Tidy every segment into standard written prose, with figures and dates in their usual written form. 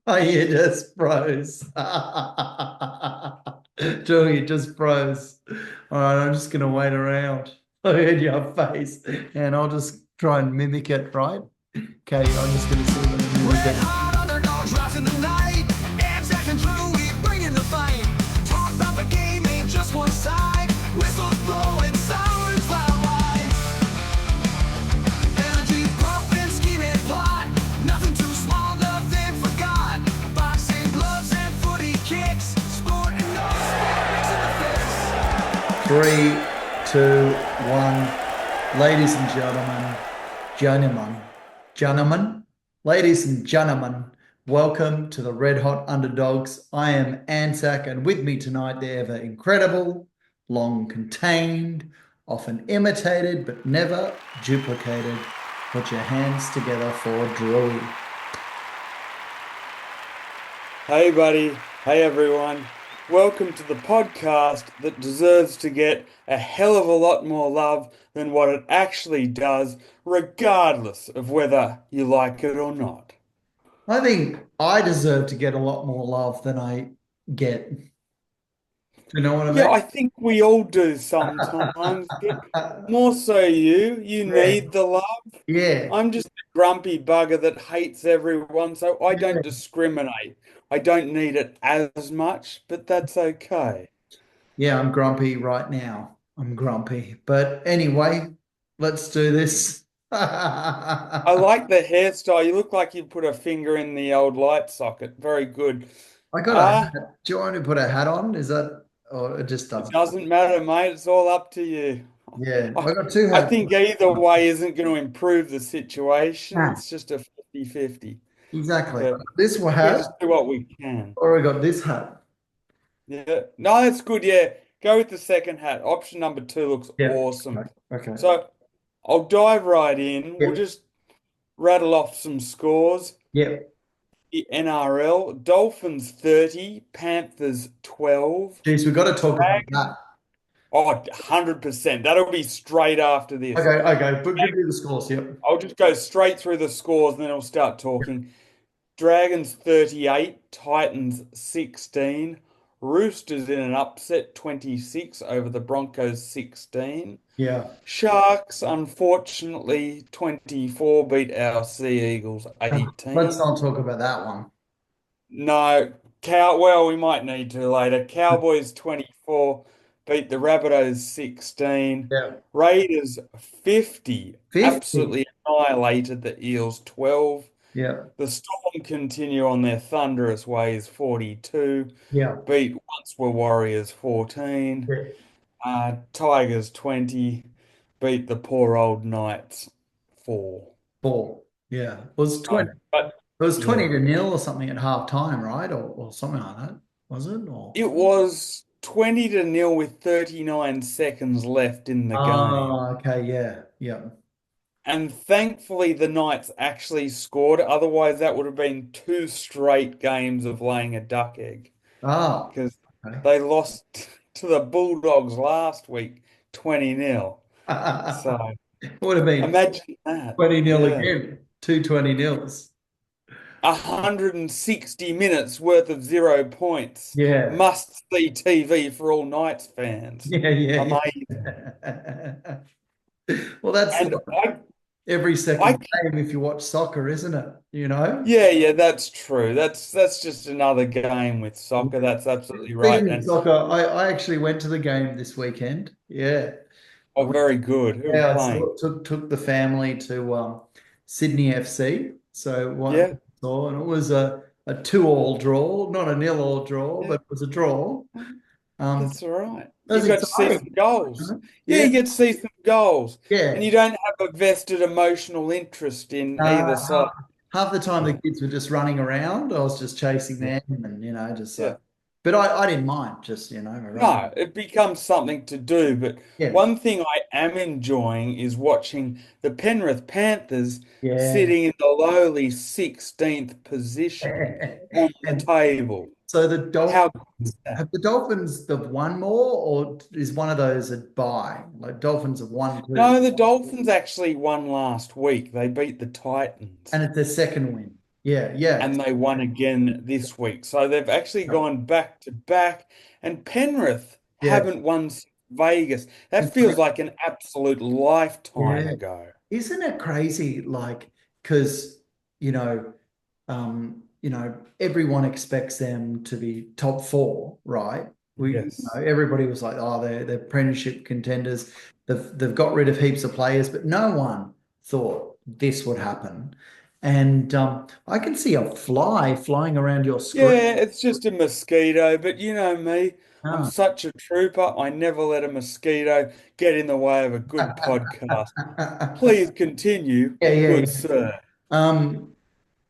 Oh, you just froze. Joey, you just froze. All right, I'm just gonna wait around. I heard your face, and I'll just try and mimic it, right? Okay, I'm just gonna see if I can mimic Red it. Hot Underdogs rising the night. Anzac and Tszyu bringing the fight. Talk about the game ain't just one side. Whistles blowing, sirens loud wide. Energy pumping, scheming plot. Nothing too small, nothing forgot. Boxing gloves and footy kicks. Sport and no sport mixing the fix. Three, two, one. Ladies and gentlemen, ladies and gentlemen, welcome to the Red Hot Underdogs. I am Anzac, and with me tonight, the ever incredible, long contained, often imitated, but never duplicated. Put your hands together for Drewy. Hey, buddy. Hey, everyone. Welcome to the podcast that deserves to get a hell of a lot more love than what it actually does, regardless of whether you like it or not. I think I deserve to get a lot more love than I get. Do you know what I Yeah, mean? I think we all do sometimes, but more so you. You Yeah, need the love. yeah, I'm just a grumpy bugger that hates everyone, so I don't yeah. discriminate. I don't need it as much, but that's okay. Yeah, I'm grumpy right now. I'm grumpy. But anyway, let's do this. I I like the hairstyle. You look like you put a finger in the old light socket. Very good. got a Ah, hat. Do you want me to put a hat on? Is that, or it just it doesn't? doesn't matter, mate. It's all up to you. Yeah, I, I got two I hats. think either way isn't going to improve the situation. Ah, It's just a 50-50. exactly. But This we hat, just do what we can. or I got this hat. Yeah. No, that's good. Yeah. Go with the second hat. Option number two looks Yeah. awesome. Okay. Okay. So I'll dive right in. We'll Yep. just rattle off some scores. Yep. The NRL, Dolphins 30, Panthers 12. Geez, we've got to talk about that. Oh, 100%. That'll be straight after this. Okay. Okay. But give me the scores. Yep. I'll just go straight through the scores and then I'll start talking. Dragons 38, Titans 16. Roosters in an upset 26 over the Broncos 16. Yeah. Sharks, unfortunately, 24 beat our Sea Eagles Let's 18. not talk about that one. No, well, we might need to later. Cowboys 24 beat the Rabbitohs 16. Yeah. Raiders 50 50. absolutely annihilated the Eels 12. Yeah. The Storm continue on their thunderous ways 42. Yeah. Beat Once Were Warriors 14. Yeah. Tigers 20. Beat the poor old Knights 4. Four. Yeah. It was So, 20. but It was yeah. 20 to nil or something at half time, right? Or something like that. Was it? Or It was 20-0 with 39 seconds left in the game. oh, okay, yeah. Yeah. And thankfully, the Knights actually scored. Otherwise, that would have been two straight games of laying a duck egg Oh, because okay. they lost to the Bulldogs last week 20-0. So It would have been imagine that. 20 nil Yeah. again. Two 20 nils. 160 minutes worth of 0 points. Yeah. Must see TV for all Knights fans. Yeah, yeah, Amazing. yeah. Well, that's And like every I second game if you watch soccer, isn't it? You know? Yeah, that's true. That's just another game with soccer. That's absolutely right. Speaking of And soccer, I actually went to the game this weekend. Yeah. I oh, went, very good. Who was yeah, I playing? took the family to Sydney FC. So what Yeah, saw, and it was a 2-2 draw, not a 0-0 draw, yeah, but it was a draw. Um, that's all right. that You was got to see some exciting. goals. Yeah, Yeah, you get to see some goals, and yeah. you don't have a vested emotional interest in either side. Half the time the Yeah, kids were just running around. I was just chasing yeah, them and, just yeah. but I didn't mind just, running. No, it becomes something to do. But Yeah. one thing I am enjoying is watching the Penrith Panthers Yeah. sitting in the lowly 16th position on the And table. so How good is that? have the Dolphins have won more, or is one of those a bye? Like Dolphins have won two, No, the Dolphins actually won last week. They beat the and Titans. it's their second win. Yeah, yeah, and they won again this week. So they've actually yeah, gone back to back, and Penrith yeah. haven't won since Vegas. That feels like an absolute lifetime Yeah. ago. Isn't it crazy? Like, because, you know, everyone expects them to be top four, right? Yes. Everybody was like, oh, they're premiership contenders. They've got rid of heaps of players, but no one thought this would happen. And I can see a fly flying around your screen. Yeah, it's just a mosquito, but you know me, I'm Ah. such a trooper. I never let a mosquito get in the way of a good podcast. Please continue, Yeah, yeah, good yeah. sir. Um,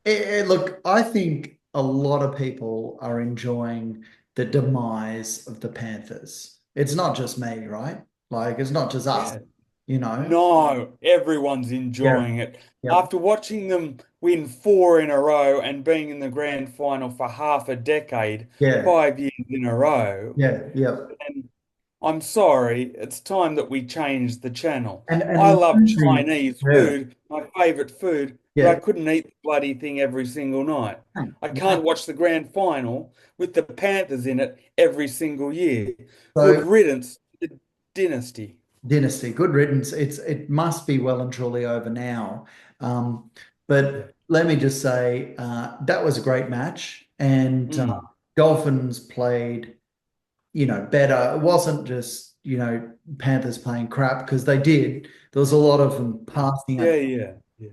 Look, I think a lot of people are enjoying the demise of the Panthers. It's not just me, right? Like, it's not just us, Yeah. you know? No, everyone's Yeah, enjoying it. yep, After watching them win four in a row and being in the grand final for half a decade, yeah, 5 years in a row, yeah, yeah. and I'm sorry, it's time that we change the channel. I And love losing, Chinese yeah, food, my favorite food, but I yeah. couldn't eat the bloody thing every single night. I can't watch the grand final with the Panthers in it every single year. Good So riddance to the dynasty. Dynasty, good riddance. It must be well and truly over now. Um, Yeah. but let me just say that was a great match, and Mm. Dolphins played, better. It wasn't just, Panthers playing crap because they did. There was a lot of them Yeah, yeah, yeah, yeah.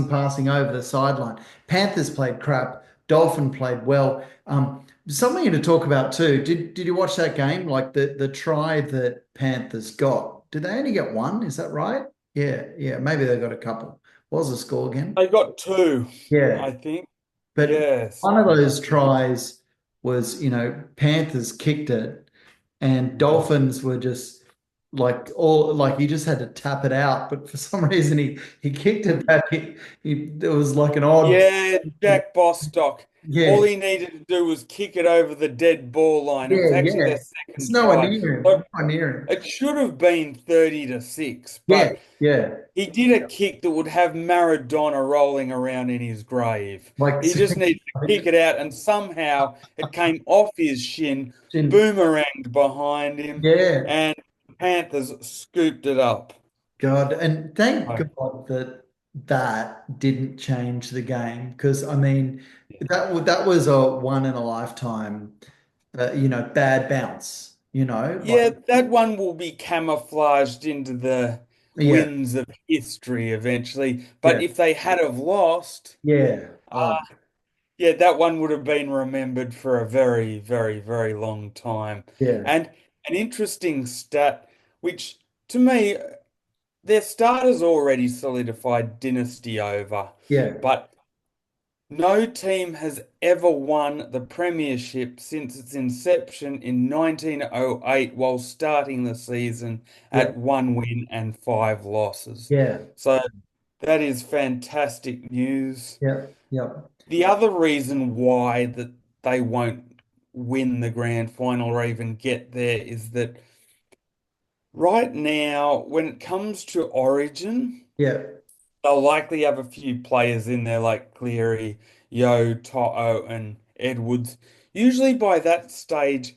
passing over the sideline. Panthers played crap. Dolphin played well. Something to talk about too. Did you watch that game? Like the try that Panthers got. Did they only get one? Is that right? Yeah, yeah. Maybe they got a couple. What was the score again? They got two, Yeah. I think. But Yes. one of those tries was, Panthers kicked it and Dolphins were just like he just had to tap it out. But for some reason he kicked it back. It was like an odd, Yeah, Jack Bostock. All yeah, he needed to do was kick it over the dead ball line. It was yeah, actually yeah. their It's second nowhere try. near him. Look, Nowhere near him. it should have been 30-6, Yeah, but yeah. he did a kick that would have Maradona rolling around in his grave. Like He just needed to kick it out, and somehow it came off his shin, boomeranged behind him, yeah. and the Panthers scooped it up. God, and thank Oh, God that that didn't change the game because I mean that was a one in a lifetime, bad bounce. yeah, that one will be camouflaged into the Yeah, winds of history eventually. But yeah, if they had have lost, yeah. Oh, yeah, that one would have been remembered for a very, very, very long time. yeah, And an interesting stat, which to me, their starters already solidified dynasty over, yeah, but no team has ever won the premiership since its inception in 1908 while starting the season yeah, at one win and five losses. yeah, So that is fantastic news. yeah, yeah, The other reason why that they won't win the grand final or even get there is that right now, when it comes to Origin, yeah, they'll likely have a few players in there like Cleary, Yo, To'o, and Edwards. Usually by that stage,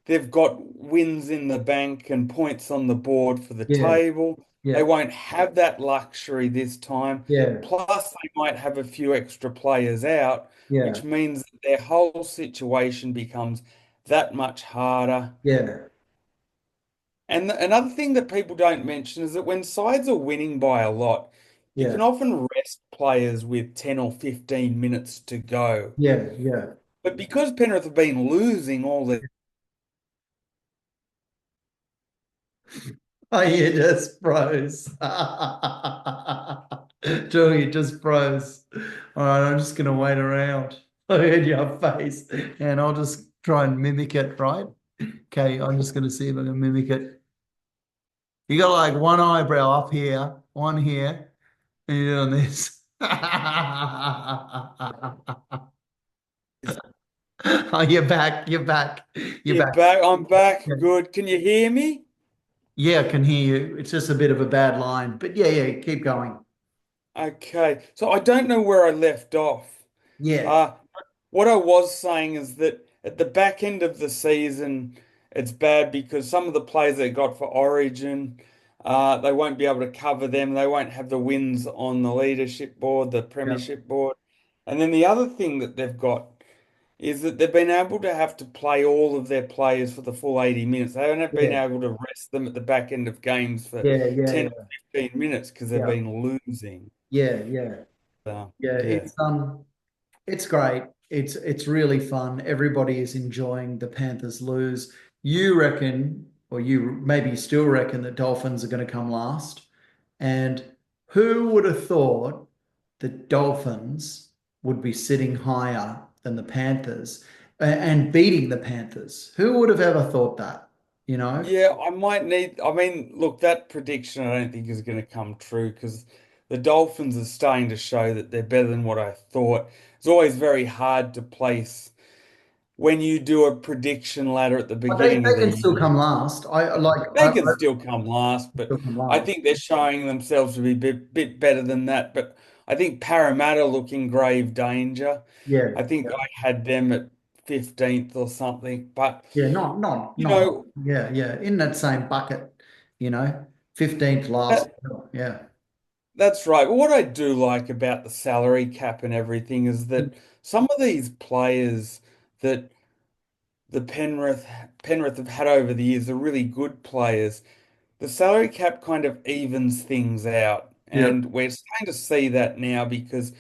they've got wins in the bank and points on the board for the yeah, table. They yeah, won't have that luxury this time. yeah, Plus, they might have a few extra players out, yeah, which means that their whole situation becomes that much harder. yeah, And another thing that people don't mention is that when sides are winning by a lot, you yeah, can often rest players with 10 or 15 minutes to go. yeah, yeah. But because Penrith have been losing all the Oh, you just froze. Joey, you just froze. All right, I'm just gonna wait around. Look at your face, and I'll just try and mimic it, right? Okay, I'm just gonna see if I can mimic it. You got like one eyebrow up here, one here, and you're doing this. Oh, you're back. You're back. You're you're back. back. I'm back. Yeah, Good. Can you hear me? yeah, I can hear you. It's just a bit of a bad line, but yeah, yeah, keep going. Okay, so I don't know where I left off. Yeah, Uh, what I was saying is that at the back end of the season, it's bad because some of the players they got for Origin, they won't be able to cover them. They won't have the wins on the leadership board, the yeah, premiership board. And then the other thing that they've got is that they've been able to have to play all of their players for the full 80 minutes. They haven't been yeah, able to rest them at the back end of games for yeah, yeah, 10 yeah, or 15 minutes because they've yeah, been losing. yeah, yeah. So, Yeah, yeah. it's great. It's really fun. Everybody is enjoying the Panthers lose. You reckon, or you maybe still reckon that Dolphins are going to come last? And who would have thought the Dolphins would be sitting higher than the Panthers and beating the Panthers? Who would have ever thought that? You know? Yeah, I might need. I mean, look, that prediction I don't think is going to come true because the Dolphins are starting to show that they're better than what I thought. It's always very hard to place when you do a prediction ladder at the But they, beginning of they the can still year. come last. I They can still come last, but still come I last. think they're showing themselves to be a bit better than that. But I think Parramatta look in grave danger. Yeah, I think yeah. I had them at 15th or something. But, Yeah, not you not know, yeah, yeah. In that same bucket, 15th last. that Yeah. that's right. What I do like about the salary cap and everything is that some of these players that the Penrith have had over the years are really good players. The salary cap kind of evens things out, Yeah. and we're starting to see that now because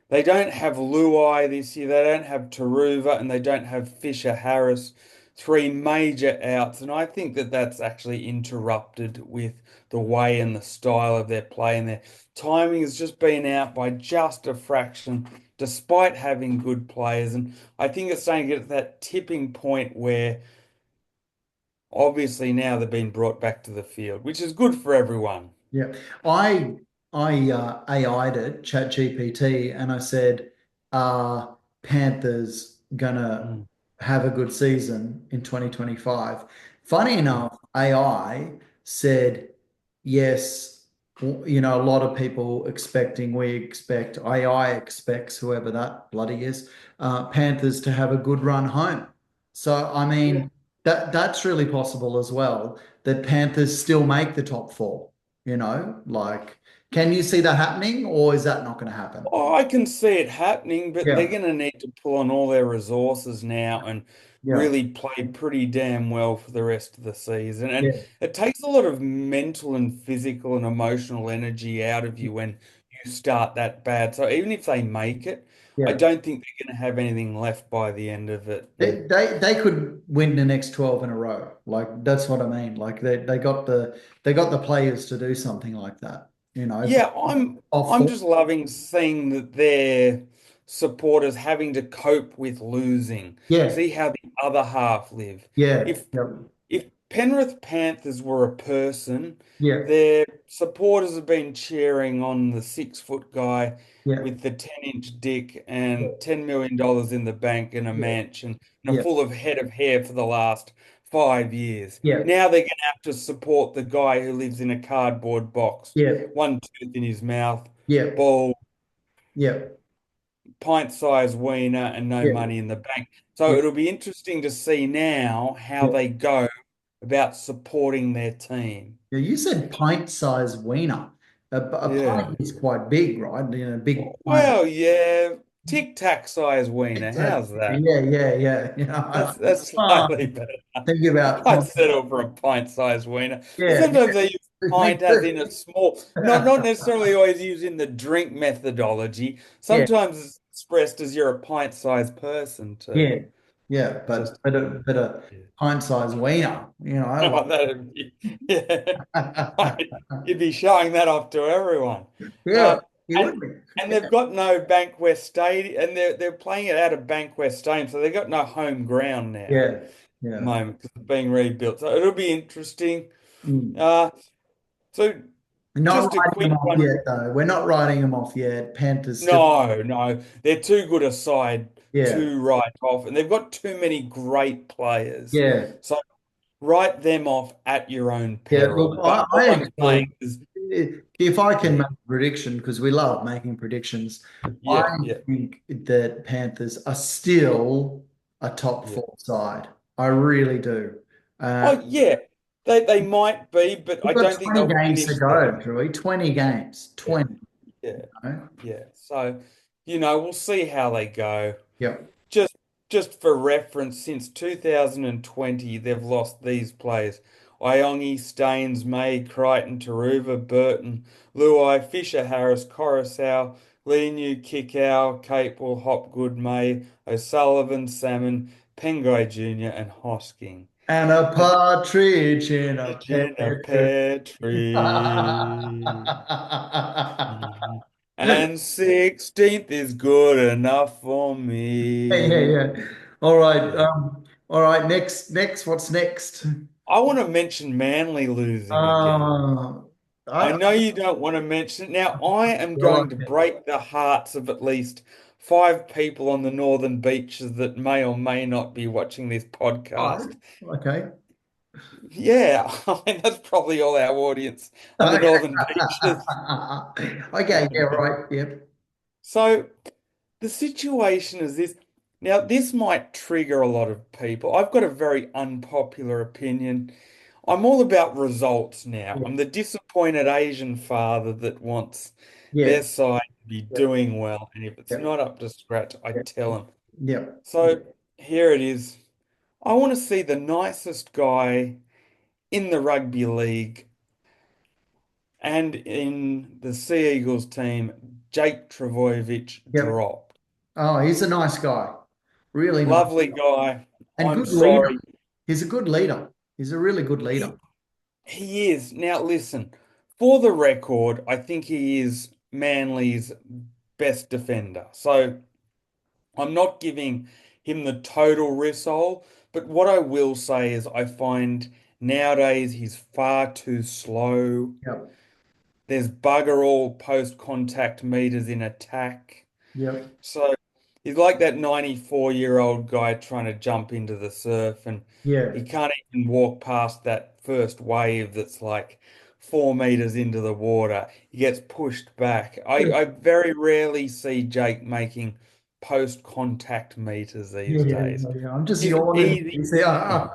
they don't have Luai this year, they don't have Taruva, and they don't have Fisher Harris, three major outs. And I think that that's actually interrupted with the way and the style of their play, and their timing has just been out by just a fraction, despite having good players. And I think it's starting to get to that tipping point where obviously now they've been brought back to the field, which is good for everyone. Yeah. I I AI'd it, ChatGPT, and I said, are Panthers gonna Mm. have a good season in 2025? Funny Mm. enough, AI said yes. A lot of people expecting, we expect, AI expects, whoever that bloody is, Panthers to have a good run home. So, I Yeah. mean, that's really possible as well, that Panthers still make the top four. Like, can you see that happening, or is that not going to happen? Oh, I can see it happening, but they're Yeah, going to need to pull on all their resources now and yeah, really play pretty damn well for the rest of the season. And yeah, it takes a lot of mental and physical and emotional energy out of you when you start that bad. So even if they make it, I yeah. don't think they're going to have anything left by the end of it. They, And they could win the next 12 in a row. Like, that's what I mean. Like, they got the players to do something like that. yeah, Off I'm for just loving seeing that their supporters having to cope with losing. yeah, See how the other half live. yeah, If yeah, if Penrith Panthers were a person, yeah, their supporters have been cheering on the 6 foot guy yeah, with the 10-inch dick and $10 million in the bank and a yeah, mansion and a yeah, full of head of hair for the last 5 years. yeah, Now they're going to have to support the guy who lives in a cardboard box, yeah, one tooth in his mouth, yeah, bald, yeah, pint-sized wiener, and no yeah, money in the bank. So yeah, it'll be interesting to see now how yeah. they go about supporting their team. Yeah, you said pint-sized wiener. A Yeah. pint is quite big, right? Big pint. Well, yeah, Tic Tac size wiener. How's that? Yeah, yeah, yeah. That's Oh, slightly better. think about I'd settle for a pint-sized wiener. But yeah, sometimes they use yeah, me pint as too. in a small, not necessarily always using the drink methodology. Yeah, Sometimes it's expressed as you're a pint-sized person yeah, too. yeah. Just But a yeah. pint-sized wiener. Oh, that'd be, yeah. You'd be showing that off to everyone. Yeah, Uh, you would and be. and they've got no Bankwest Stadium, and they're playing it out of Bankwest Stadium, so they've got no home ground now at Yeah, the yeah. moment because it's being rebuilt. So it'll be interesting. Mm. Uh, so Not just a writing quick them off one. yet, though. We're not writing them off yet. Panthers still. No, no, they're too good a side Yeah, to write off, and they've got too many great players. yeah, So write them off at your own yeah. peril. Look, But I all I'm saying actually. is if I can Yeah, make a prediction, because we love making predictions, I yeah, yeah, think that Panthers are still a top yeah. four side. I really do. Uh, Oh, yeah, they might be, but we've I got don't think 20 they'll games to finish there. go, Drew. 20 games. Yeah, 20. yeah, You yeah. So, we'll see how they go. Yep. Just just for reference, since 2020, they've lost these players: Iongi, Staines, May, Crichton, Taruva, Burton, Luai, Fisher, Harris, Coruscant, Leniu, Kikau, Capewell, Hopgood, May, O'Sullivan, Salmon, Pengai Jr., and Hosking. And a And partridge in a pear in a tree. pear tree. Mhm. And 16th is good enough for Yeah, yeah, me. yeah. All right. Yeah. All right. Next. What's next? I want to mention Manly losing again. Uh, I I know you don't want to mention it. Now, I am like going to it. break the hearts of at least five people on the northern beaches that may or may not be watching this podcast. Oh, okay. Yeah, I mean, that's probably all our audience on the Okay. northern beaches. Okay. Yeah. Right. Yep. So, the situation is this. Now, this might trigger a lot of people. I've got a very unpopular opinion. I'm all about results now. Yep. I'm the disappointed Asian father that wants their Yep. side to be Yep. doing well. And if it's Yep. not up to scratch, I tell them. Yep. So here it is. I want to see the nicest guy in the rugby league and in the Sea Eagles team, Jake Trbojevic, Yep. dropped. Oh, he's a nice guy. Really nice. Lovely guy. And I'm good leader. sorry. He's a good leader. He's a really good leader. He is. Now, listen, for the record, I think he is Manly's best defender. So I'm not giving him the total risol, but what I will say is I find nowadays he's far too slow. Yep. There's bugger all post-contact meters in attack. Yep. So he's like that 94-year-old guy trying to jump into the surf, and Yeah. he can't even walk past that first wave that's like 4 meters into the water. He gets pushed back. I very rarely see Jake making post-contact meters Yeah, these yeah, days. yeah, yeah. I'm just He's yawning. easy. You see, no,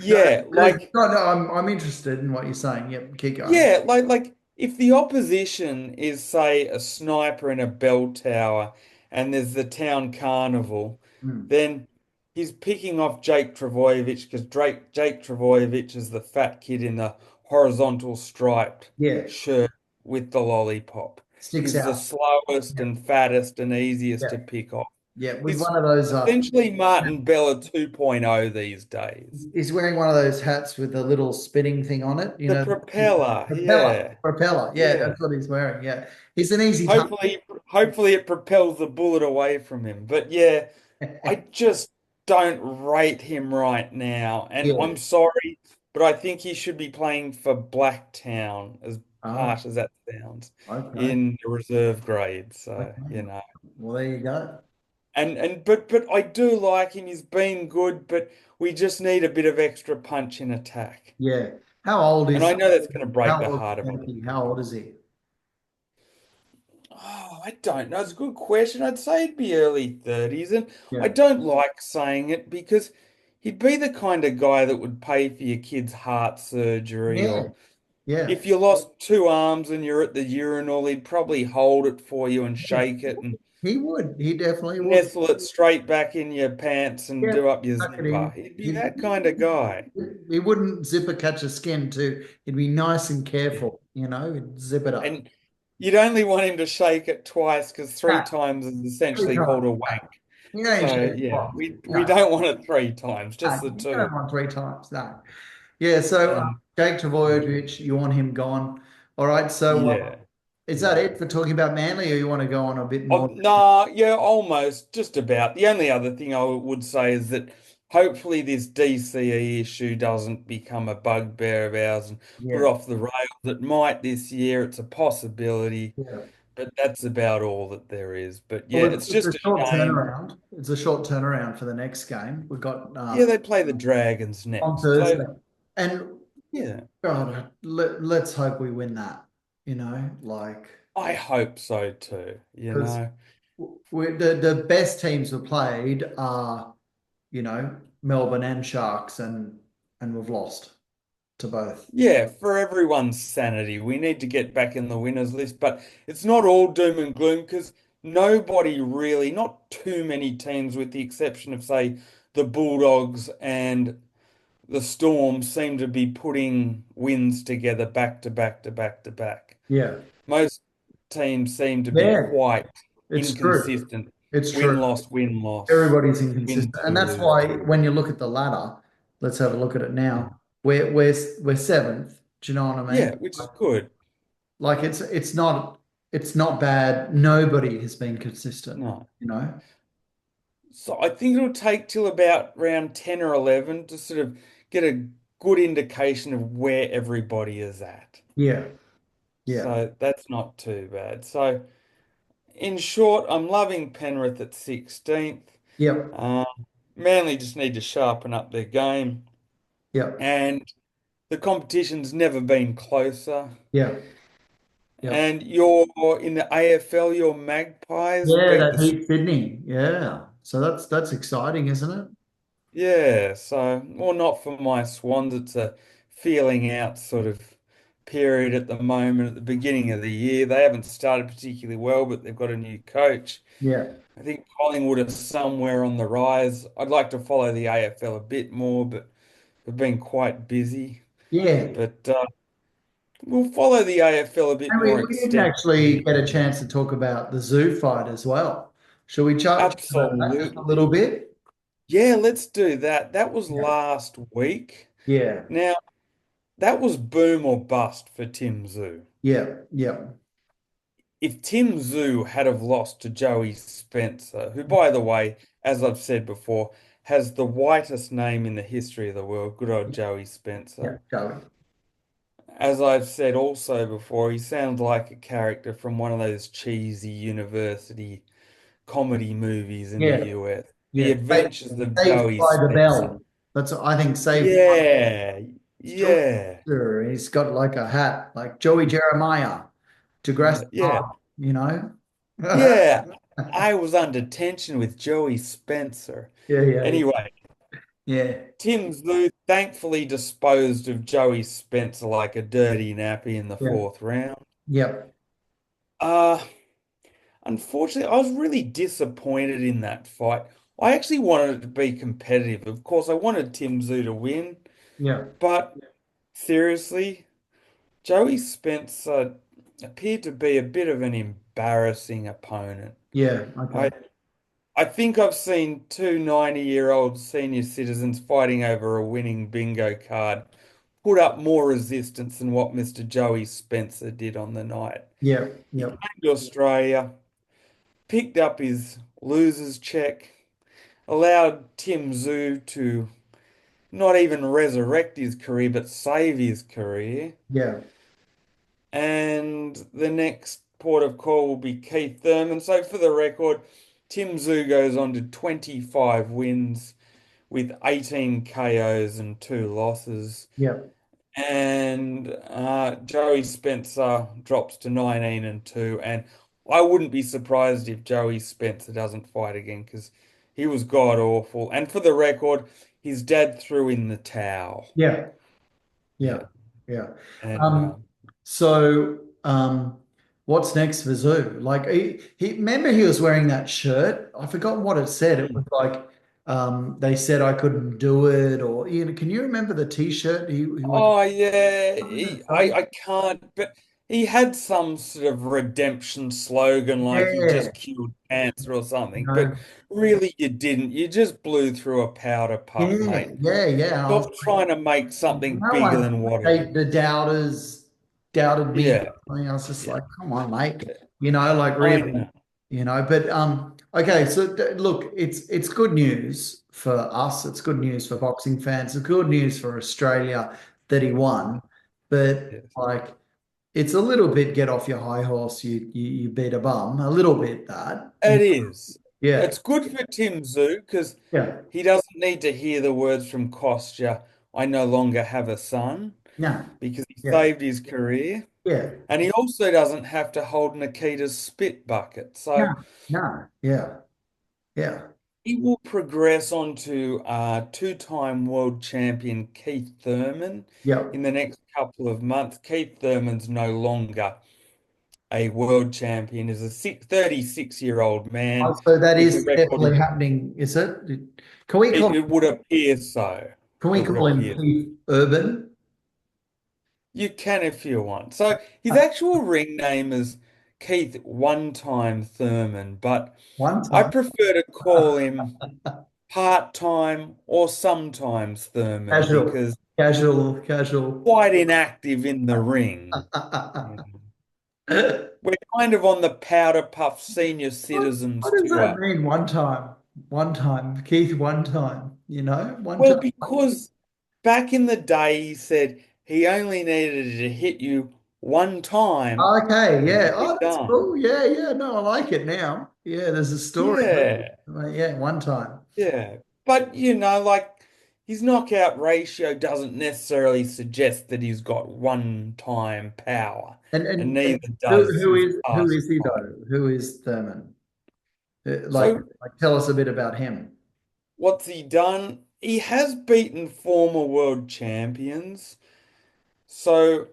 Yeah, like no, I'm interested in what you're saying. Yep, keep going. Yeah, like if the opposition is, say, a sniper in a bell tower and there's the town carnival, Hmm. then he's picking off Jake Trbojevic because Jake Trbojevic is the fat kid in the horizontal striped Yeah, shirt with the lollipop. sticks He's the out. slowest Yeah, and fattest and easiest to yeah, pick off. yeah. With He's one of those, essentially Martin Bella 2.0 these days. he's wearing one of those hats with a little spinning thing on it. The propeller, Propeller, yeah. propeller. Yeah, Yeah. that's what he's wearing. Yeah, he's an easy target. Hopefully it propels the bullet away from him. But yeah, I just don't rate him right now. And Yeah. I'm sorry, but I think he should be playing for Blacktown, as Oh, harsh as that sounds, okay. in the reserve grade. Okay. So, Well, there you go. but I do like him. He's been good, but we just need a bit of extra punch in attack. Yeah. How old And I is know that's going to break how the old heart is of a lot Anthony? of How people. old is he? Oh, I don't know. It's a good question. I'd say it'd be early 30s. And I Yeah. don't like saying it because he'd be the kind of guy that would pay for your kid's heart surgery. Yeah. Or Yeah. if you lost two arms and you're at the urinal, he'd probably hold it for you and Yeah. shake it and He would. He definitely would. nestle it straight back in your pants and Yeah. do up your Tuck it zipper. in. He'd be He, that kind of guy. he wouldn't zipper catch a skin too. He'd be nice and Yeah. careful, He'd zip it up. And you'd only want him to shake it twice because three No, times is three essentially called times. a No. wank. You ain't So shaking yeah, twice. we No. don't want it three times, just the You don't two. want three times. No. Yeah. So And Jake Trbojevic, you want him gone. All right. So yeah, is that yeah. it for talking about Manly, or you want to go on a bit Oh, more? nah, yeah, almost, just about. The only other thing I would say is that hopefully this DCE issue doesn't become a bugbear of ours and we're Yeah. off the rails. It might this year, it's a possibility, Yeah. but that's about all that there is. But yeah, Well, it's it's a just a short shame. turnaround. It's a short turnaround for the next game. We've got Yeah, they play the Dragons on next. So Thursday. And yeah, God, let's hope we win that, like, I hope so too, because the best teams we've played are, Melbourne and Sharks, and we've lost to both. Yeah, for everyone's sanity, we need to get back in the winners list, but it's not all doom and gloom because nobody really, not too many teams, with the exception of, say, the Bulldogs and the Storm, seem to be putting wins together back to back to back to back. Yeah. Most teams seem to be Yeah, quite it's true. inconsistent. It's Win, true. loss, win, loss, Everybody's win inconsistent, and two, that's lose why two. when you look at the ladder, let's have a look at it Yeah, now. We're seventh. Do you know what I mean? yeah, which is good. Like it's not bad. Nobody has been consistent. No. You know? So I think it'll take till about round 10 or 11 to sort of get a good indication of where everybody is at. Yeah, yeah, So that's not too bad. So in short, I'm loving Penrith at 16th. yep, Uh, Manly just need to sharpen up their game. yep, And the competition's never been closer. yep, yep. And you're in the AFL, your Magpies Yeah, beat that the beat Sydney. Yeah, so that's exciting, isn't it? Yeah, so, well, not for my Swans. It's a feeling out sort of period at the moment, at the beginning of the year. They haven't started particularly well, but they've got a new coach. Yeah, I think Collingwood are somewhere on the rise. I'd like to follow the AFL a bit more, but we've been quite busy. yeah. But we'll follow the AFL a bit And more we didn't actually extensively. get a chance to talk about the zoo fight as well. Shall we chat about that just a little Absolutely. bit? Yeah, let's do that. That was Yeah, last week. yeah, Now, that was boom or bust for Tim Tszyu. yeah, yeah, If Tim Tszyu had have lost to Joey Spencer, who, by the way, as I've said before, has the whitest name in the history of the world, good old Joey yeah, Spencer. Joey. As I've said also before, he sounds like a character from one of those cheesy university comedy movies in the Yeah, US. The yeah. Adventures of Saved Joey by the Spencer. Bell. That's I think Saved by Yeah, yeah, Spencer. He's got like a hat, like Joey Jeremiah, Degrassi yeah, Park, you know? yeah. I was under tension with Joey Spencer. Yeah, yeah, Anyway, yeah, Tim Tszyu thankfully disposed of Joey Spencer like a dirty nappy in the yeah, fourth round. yep, Uh, Unfortunately, I was really disappointed in that fight. I actually wanted it to be competitive. Of course, I wanted Tim Tszyu to win, yeah, but seriously, Joey Spencer appeared to be a bit of an embarrassing opponent. yeah. Okay. I I think I've seen two 90-year-old senior citizens fighting over a winning bingo card put up more resistance than what Mr. Joey Spencer did on the night. Yeah, He yep, came to Australia, picked up his loser's check, allowed Tim Tszyu to not even resurrect his career, but save his career. yeah, And the next port of call will be Keith Thurman. So for the record, Tim Tszyu goes on to 25 wins with 18 KOs and two losses. yep, And Joey Spencer drops to 19 and 2. And I wouldn't be surprised if Joey Spencer doesn't fight again because he was god awful. And for the record, his dad threw in the towel. yeah, yeah, Yeah. yeah. And Um, so what's next for Zoo? Like he remember he was wearing that shirt. I forgot what it said. It was like they said I couldn't do it, or can you remember the t-shirt he was oh yeah, what did it say? I can't. But he had some sort of redemption slogan, like he Yeah, just killed cancer or you something. But know, really, you didn't. You just blew through a powder puff, yeah, mate. yeah, yeah. And I was Stop trying to make something bigger like, than what it they, is. the doubters doubted me. Yeah, I mean, I was just yeah, like, come on, mate. Like I really, know. But okay. So look, it's good news for us. It's good news for boxing fans. It's good news for Australia that he won. But Yes. like, it's a little bit get off your high horse. You beat a bum. A little bit that. It is. Yeah, It's good for Tim Tszyu because yeah, he doesn't need to hear the words from Kostya, I no longer have a son. No. because he Yeah. saved his career. Yeah. And he also doesn't have to hold Nikita's spit bucket. No. So No. Yeah. Yeah. he will progress on to two-time world champion Keith Thurman Yep. in the next couple of months. Keith Thurman's no longer a world champion, is a 36-year-old Oh, man so that with a is record definitely of, happening, is it? Can we call it would appear so. can we It would call him appear. Keith Urban? You can if you want. So his actual ring name is Keith One Time Thurman, but One I time. prefer to call him part-time or sometimes Thurman Casual, because casual. quite inactive in the ring. Yeah. We're kind of on the Powder Puff Senior Citizens What does that tour. mean? One time. One time. Keith, one time. One Well, time. because back in the day he said he only needed to hit you one time Okay, and yeah. you're Oh, that's done. cool. Yeah, yeah. No, I like it now. Yeah, there's a story. Yeah. Yeah, one time. Yeah. But like his knockout ratio doesn't necessarily suggest that he's got one time power, and And neither does his who past is he fight. though? Who is Thurman? So Tell us a bit about him. what's he done? He has beaten former world champions. So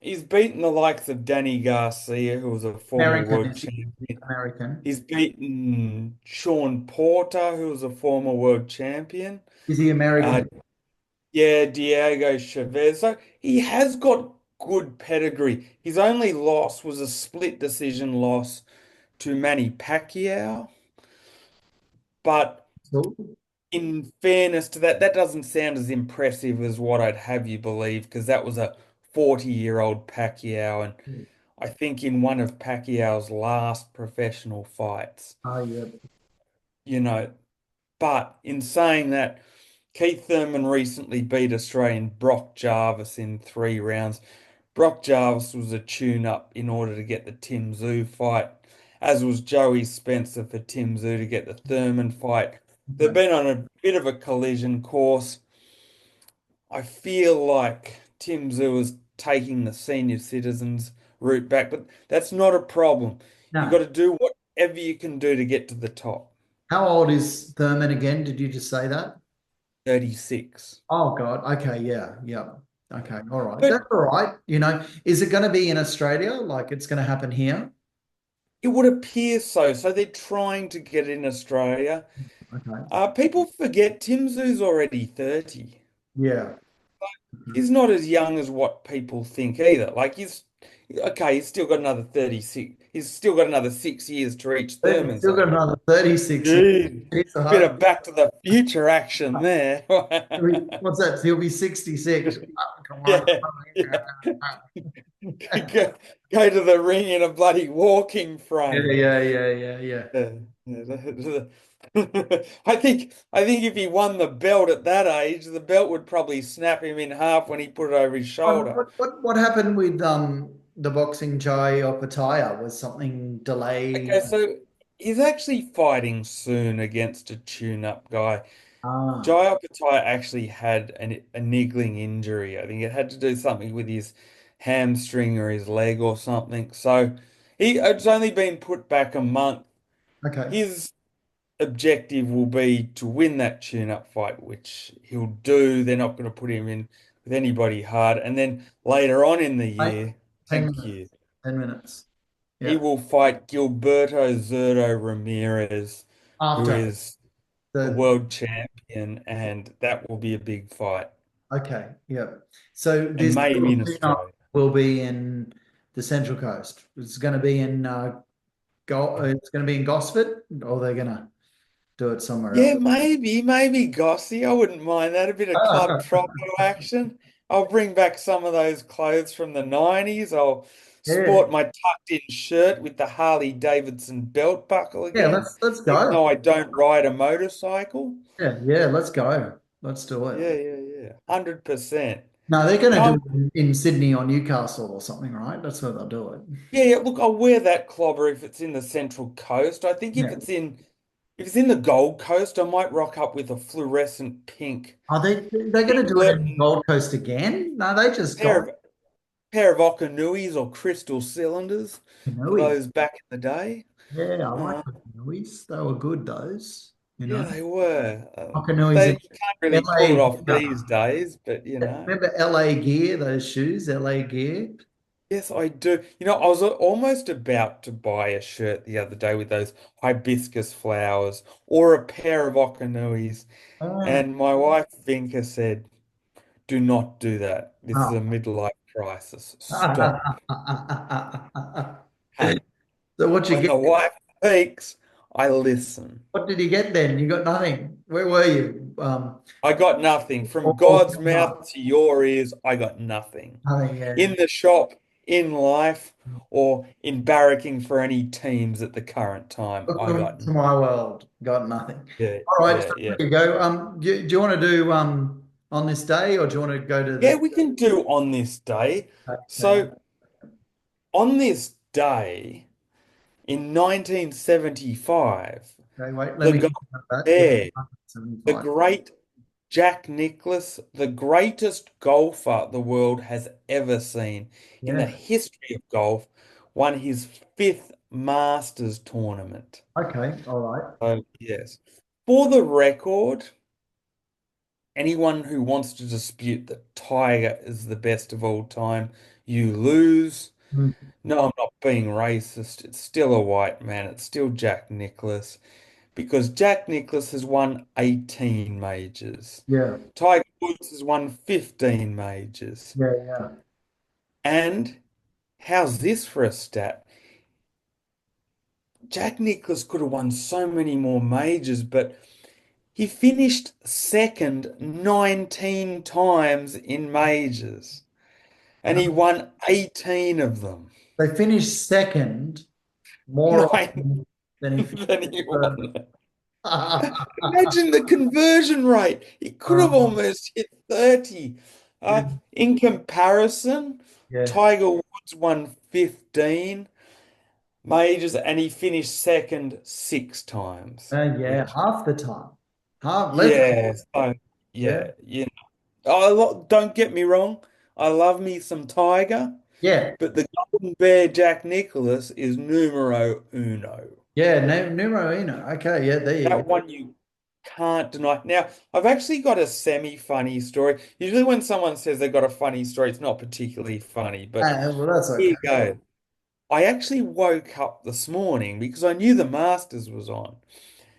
he's beaten the likes of Danny Garcia, who was a former American, world is he? champion. American. He's beaten Sean Porter, who was a former world champion. Is he Uh, American? yeah, Diego Chavez. So he has got good pedigree. His only loss was a split decision loss to Manny Pacquiao. But Cool. in fairness to that, that doesn't sound as impressive as what I'd have you believe, because that was a 40-year-old Pacquiao. And I think in one of Pacquiao's last professional fights, Oh, yeah. you know. But in saying that, Keith Thurman recently beat Australian Brock Jarvis in 3 rounds. Brock Jarvis was a tune-up in order to get the Tim Tszyu fight, as was Joey Spencer for Tim Tszyu to get the Thurman fight. They've been on a bit of a collision course. I feel like Tim Tszyu is taking the senior citizens route back, but that's not a problem. You've got No. to do whatever you can do to get to the top. How old is Thurman again? Did you just say that? 36. Oh God. Okay. Yeah. Yeah. Okay. All right. But That's all right. Is it going to be in Australia? Like it's going to happen here? it would appear so. So they're trying to get in Australia. Okay. People forget Tim Tszyu's already 30. Yeah. He's not as young as what people think either. Like he's okay, he's still got another 36. He's still got another 6 years to reach He's Thurman's still got age. another 36. Gee, It's a bit hard. of Back to the Future action there. What's that? He'll be 66. Come on. Yeah, yeah. Go, go to the ring in a bloody walking Yeah, frame. yeah, yeah, yeah, yeah. Yeah, yeah. I think if he won the belt at that age, the belt would probably snap him in half when he put it over his shoulder. What happened with the boxing Jai Opataya? Was something Okay, delayed? so he's actually fighting soon against a tune-up guy. Ah, Jai Alcantara actually had a niggling injury. I think it had to do something with his hamstring or his leg or something. So it's only been put back a month. okay. His objective will be to win that tune-up fight, which he'll do. They're not going to put him in with anybody hard. And then later on in the Right. year, 10 thank minutes. you, 10 minutes. he Yeah. will fight Gilberto Zurdo Ramirez, who After is a the world champion, and that will be a big fight. okay. Yeah. So And this maybe little in tune-up Australia. will be in the Central Coast. It's going to be in it's going to be in Gosford, or they're going to do it somewhere Yeah, else. maybe Gossy. I wouldn't mind that. A bit of Club Tropo action. I'll bring back some of those clothes from the 90s. I'll Yeah. sport my tucked in shirt with the Harley Davidson belt buckle Yeah, again, let's even go. though I don't ride a motorcycle. Yeah, yeah, let's go. Let's do it. Yeah. 100%. No, they're going to do Um, it in Sydney or Newcastle or something, right? That's where they'll do it. yeah, look, I'll wear that clobber if it's in the Central Coast. I think if Yeah. it's in If it's in the Gold Coast, I might rock up with a fluorescent pink Are they going to do it singlet in and Gold Coast again? No, they a just got pair of Okanuis or crystal cylinders for Canoes. those back in the day. Yeah, I like Uh, the Canoes. They were good, those. You yeah, know, they were. Canoes You can't really pull it LA. off these days, but you know. Remember LA Gear, those shoes, LA Gear? Yes, I do. You know, I was almost about to buy a shirt the other day with those hibiscus flowers or a pair of Okanuis, Ah, and my wife Vinka said, "Do not do that. This is a ah. midlife crisis. Stop." Hey, So what you when get? the wife speaks, I listen. What did you get then? You got nothing. Where were you? I got nothing. From God's mouth to your ears, I got nothing. Nothing. Yeah. In the shop, in life, or in barracking for any teams at the current time, I Welcome got to nothing. my world. Got nothing. Yeah, All right, so yeah, yeah. there you go. Do you want to do on this day, or do you want to go to Yeah, the? we can do on this day. Okay, So, on this day in 1975, okay, wait. Let the me guy think about that. Yeah, there, the 75. great Jack Nicklaus, the greatest golfer the world has ever seen in the Yeah. history of golf, won his fifth Masters tournament. Okay. All right. So, yes. For the record, anyone who wants to dispute that Tiger is the best of all time, you lose. Mm, No, I'm not being racist. It's still a white man. It's still Jack Nicklaus because Jack Nicklaus has won 18 majors. yeah. Tiger Woods has won 15 majors. Yeah. Yeah. And how's this for a stat? Jack Nicklaus could have won so many more majors, but he finished second 19 times in majors and he No, won 18 of them. they finished second more Nine often than he finished than he third. won. Imagine the conversion rate. He could have Um, almost hit 30. yeah. In comparison, Yeah. Tiger Woods won 15 majors and he finished second six times, Yeah. which, Half the time. Half. Less. yeah, so, Yeah. yeah, you know, don't get me wrong. I love me some Tiger, Yeah. but the Golden Bear Jack Nicklaus is numero uno. Yeah. Numero uno. Okay. Yeah. There you That go. one you can't deny. Now, I've actually got a semi-funny story. Usually when someone says they've got a funny story, it's not particularly funny, but Well, that's here okay. you go. I actually woke up this morning because I knew the Masters was on.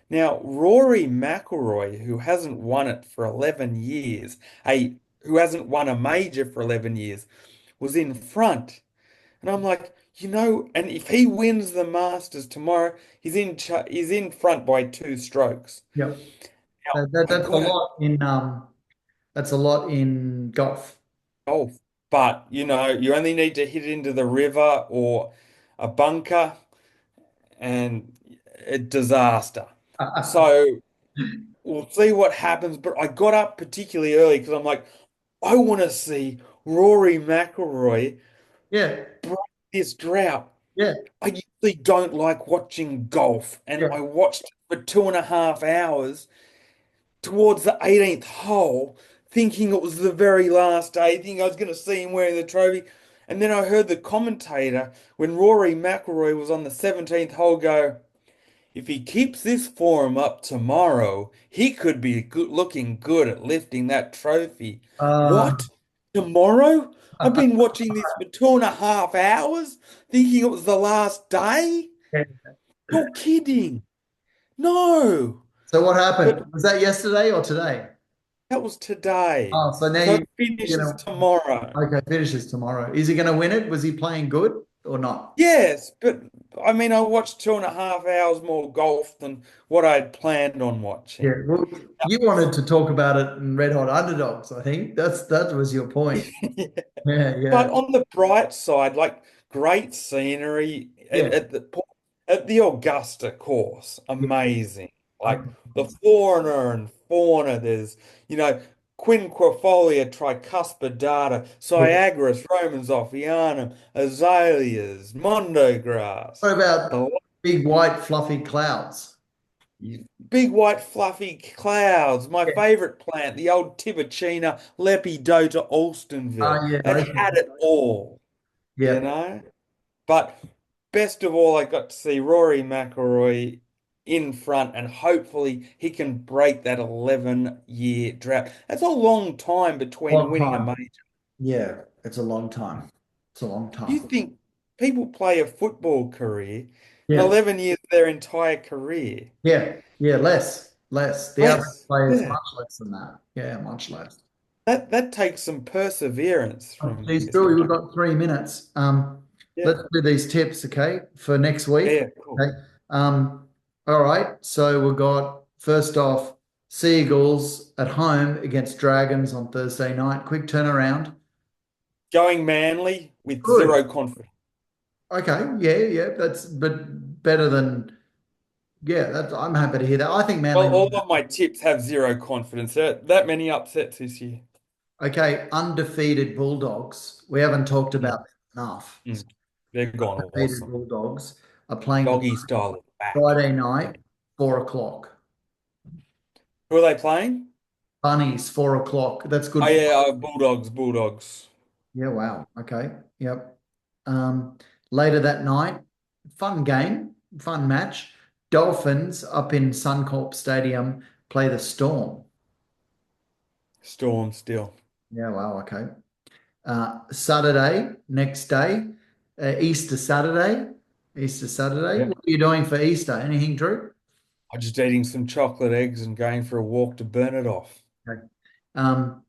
Now, Rory McIlroy, who hasn't won it for 11 years, who hasn't won a major for 11 years, was in front. And I'm like, and if he wins the Masters tomorrow, he's in front by two strokes. Yep. Now, I That's a got it. lot in that's a lot in golf. Golf. But, you only need to hit into the river or a bunker and a disaster. So we'll see what happens. But I got up particularly early because I'm like, I want to see Rory McIlroy Yeah. break this drought. Yeah. I usually don't like watching golf, and Yeah. I watched it for 2.5 hours towards the 18th hole, thinking it was the very last day, thinking I was going to see him wearing the trophy. And then I heard the commentator when Rory McIlroy was on the 17th hole go, if he keeps this form up tomorrow, he could be looking good at lifting that trophy. Uh, What? Tomorrow? I've been watching this for 2.5 hours, thinking it was the last day? You're kidding. No. so what But happened? Was that yesterday or today? that was today. Oh, so now So it you're finishes gonna tomorrow. okay, finishes tomorrow. Is he gonna win it? Was he playing good or not? Yes, but I mean, I watched 2.5 hours more golf than what I had planned on Yeah, watching. well, you wanted to talk about it in Red Hot Underdogs, I think. That was your point. Yeah, But yeah, on the bright side, like great scenery yeah, at the Augusta course, yeah. amazing. Like Okay. the flora and fauna, there's you know quinquefolia tricuspidata, Yeah. Cyagrus romans offianum, azaleas, mondo grass. What about The big white fluffy clouds? Big white fluffy clouds. My Yeah. favorite plant, the old Tibouchina Lepidota Alstonville. Oh, yeah, It those had ones. it all, you Yeah. know? But best of all, I got to see Rory McIlroy in front, and hopefully he can break that 11-year drought. That's a long time between Long winning a time. major. Yeah, it's a long time. It's a long You time. think people play a football career, and Yeah. 11 years their entire career? Yeah. Yeah. Less. The average Less. player is Yeah. much less than that. Yeah, much less. That takes some perseverance from Geez, Mr. Billy, we've Mac. got 3 minutes. Yeah. Let's do these tips, okay, for next week. Yeah, cool. Okay. All right. So we've got first off, Seagulls at home against Dragons on Thursday night. Quick turnaround. Going Manly with Good. zero confidence. Okay. Yeah. Yeah. That's but better than yeah. That's I'm happy to hear that. I think Well, Manly. all of my tips have zero confidence. That many upsets this year. Okay. Undefeated Bulldogs. We haven't talked Mm, about them enough. mm. They're gone Undefeated awesome. Bulldogs are playing the Doggy style is back. Friday night, 4 o'clock. Who are they playing? Bunnies, 4 o'clock. That's Oh good for. yeah, Bulldogs, Bulldogs. Yeah, wow. Okay. Yep. Um, Later that night, fun game, fun match. Dolphins up in Suncorp Stadium play the Storm. Storm still. Yeah, wow. Okay. Saturday, next day, Easter Saturday. Easter Saturday. Yeah. What are you doing for Easter? Anything, Drew? I'm just eating some chocolate eggs and going for a walk to burn it off. Okay. Um,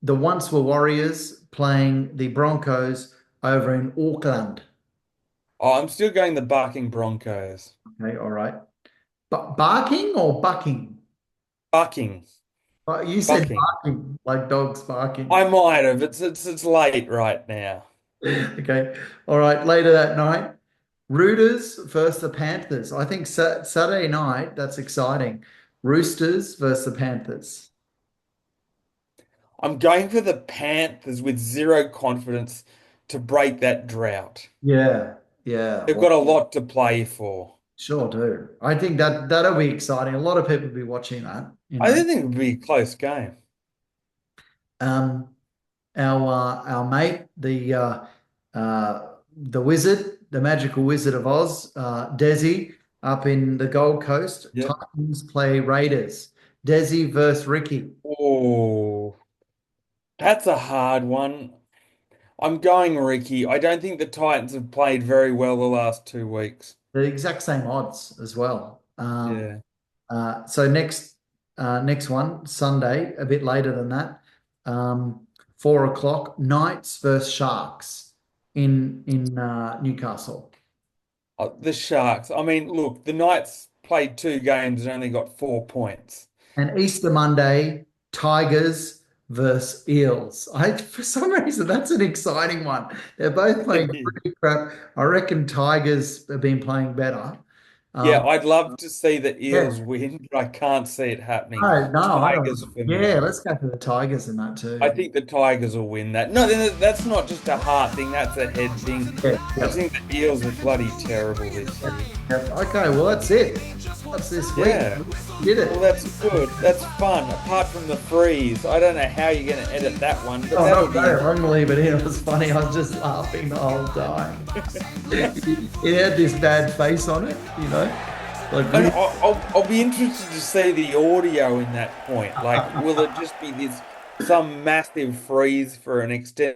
the once were Warriors playing the Broncos over in Auckland. Oh, I'm still going the Barking Broncos. Okay, all right. But barking or bucking? Bucking. You said Bucking. barking, like dogs I barking. might have. It's late right now. Okay, all right. Later that night, Roosters versus the Panthers. I think Saturday night, that's exciting. Roosters versus the Panthers. I'm going for the Panthers with zero confidence to break that drought. Yeah, yeah. They've Well, got a lot to play for. sure do. I think that'll be exciting. A lot of people will be watching that, you I know. don't think it'll be a close game. Um, our mate, the wizard, the magical wizard of Oz, Desi, up in the Gold Coast. Yep. Titans play Raiders. Desi versus Ricky. Oh, that's a hard one. I'm going Ricky. I don't think the Titans have played very well the last 2 weeks. The exact same odds as well. Yeah. So next one, Sunday, a bit later than that. 4 o'clock, Knights versus Sharks in Newcastle. The Sharks. I mean, look, the Knights played 2 games and only got 4 points. And Easter Monday, Tigers versus Eels. For some reason, that's an exciting one. They're both playing pretty crap. I reckon Tigers have been playing better. Yeah, Um, I'd love to see the yeah, Eels win, but I can't see it happening. no, I Tigers don't. for Yeah, me. let's go for the Tigers in that I too. think the Tigers will win that. No, that's not just a heart thing, that's a head thing. Yeah, I yeah, think the Eels are bloody terrible this year. yeah. Okay, well, that's it. That's this week. Yeah. We did Well, it. that's good. That's fun. Apart from the freeze, I don't know how you're going to edit that one, but Oh, that'll no, be no, I'm gonna leave it in. It was funny. I was just laughing the whole time. It had this bad face on it, you know? Like, And I'll be interested to see the audio in that point. Like, will it just be this some massive freeze for an extended